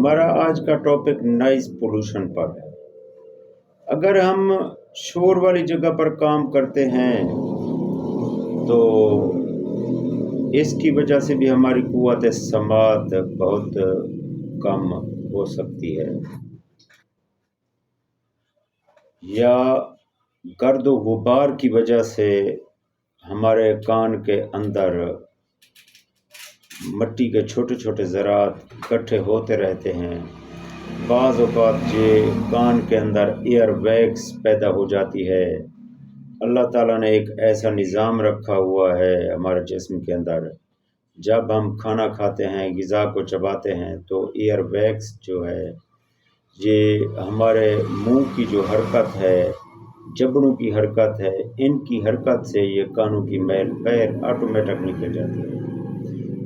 ہمارا آج کا ٹاپک نائز پولوشن پر ہے۔ اگر ہم شور والی جگہ پر کام کرتے ہیں تو اس کی وجہ سے بھی ہماری قوت سماعت بہت کم ہو سکتی ہے، یا گرد و غبار کی وجہ سے ہمارے کان کے اندر مٹی کے چھوٹے چھوٹے ذرات اکٹھے ہوتے رہتے ہیں۔ بعض اوقات یہ کان کے اندر ایئر ویگس پیدا ہو جاتی ہے۔ اللہ تعالیٰ نے ایک ایسا نظام رکھا ہوا ہے ہمارے جسم کے اندر، جب ہم کھانا کھاتے ہیں، غذا کو چباتے ہیں تو ایئر ویگس جو ہے یہ ہمارے منہ کی جو حرکت ہے، جبڑوں کی حرکت ہے، ان کی حرکت سے یہ کانوں کی میل باہر آٹومیٹک نکل جاتی ہے۔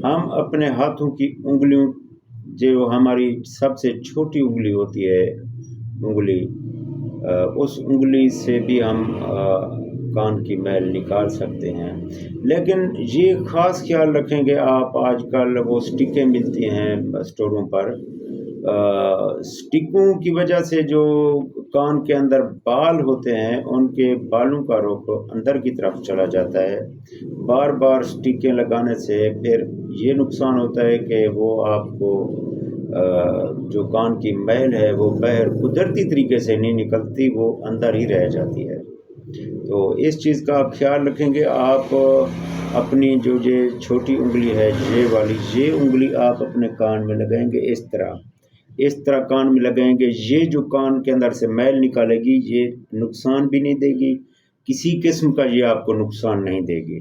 ہم اپنے ہاتھوں کی انگلیوں، جو ہماری سب سے چھوٹی انگلی ہوتی ہے اس انگلی سے بھی ہم کان کی میل نکال سکتے ہیں۔ لیکن یہ خاص خیال رکھیں گے آپ، آج کل وہ سٹکیں ملتی ہیں اسٹوروں پر، سٹکوں کی وجہ سے جو کان کے اندر بال ہوتے ہیں ان کے بالوں کا رخ اندر کی طرف چلا جاتا ہے۔ بار بار سٹکیں لگانے سے پھر یہ نقصان ہوتا ہے کہ وہ آپ کو جو کان کی میل ہے وہ باہر قدرتی طریقے سے نہیں نکلتی، وہ اندر ہی رہ جاتی ہے۔ تو اس چیز کا آپ خیال رکھیں گے۔ آپ اپنی جو یہ چھوٹی انگلی ہے، یہ انگلی آپ اپنے کان میں لگائیں گے، اس طرح کان میں لگائیں گے۔ یہ جو کان کے اندر سے میل نکالے گی یہ نقصان بھی نہیں دے گی، کسی قسم کا یہ آپ کو نقصان نہیں دے گی۔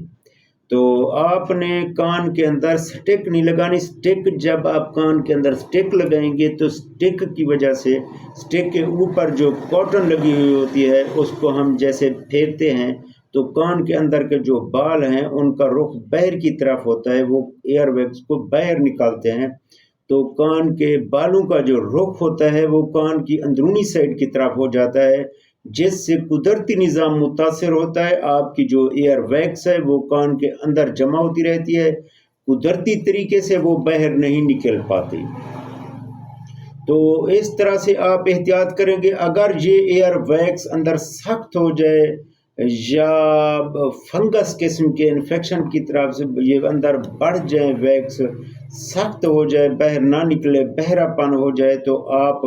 تو آپ نے کان کے اندر سٹک نہیں لگانی۔ سٹک جب آپ کان کے اندر سٹک لگائیں گے تو سٹک کی وجہ سے سٹک کے اوپر جو کاٹن لگی ہوئی ہوتی ہے اس کو ہم جیسے پھیرتے ہیں تو کان کے اندر کے جو بال ہیں ان کا رخ باہر کی طرف ہوتا ہے، وہ ایئر ویگس کو باہر نکالتے ہیں، تو کان کے بالوں کا جو رخ ہوتا ہے وہ کان کی اندرونی سائڈ کی طرف ہو جاتا ہے، جس سے قدرتی نظام متاثر ہوتا ہے۔ آپ کی جو ایئر ویگس ہے وہ کان کے اندر جمع ہوتی رہتی ہے، قدرتی طریقے سے وہ باہر نہیں نکل پاتی۔ تو اس طرح سے آپ احتیاط کریں گے۔ اگر یہ ایئر ویگس اندر سخت ہو جائے یا فنگس قسم کے انفیکشن کی طرف سے یہ اندر بڑھ جائیں، ویگس سخت ہو جائے، باہر نہ نکلے، بہرا پن ہو جائے، تو آپ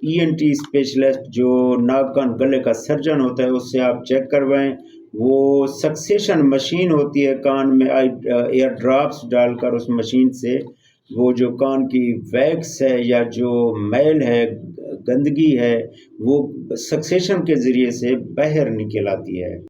ENT اسپیشلسٹ جو ناک کان گلے کا سرجن ہوتا ہے اس سے آپ چیک کروائیں۔ وہ سکسیشن مشین ہوتی ہے، کان میں ایئر ڈراپس ڈال کر اس مشین سے وہ جو کان کی ویگس ہے یا جو میل ہے، گندگی ہے، وہ سکسیشن کے ذریعے سے باہر نکل آتی ہے۔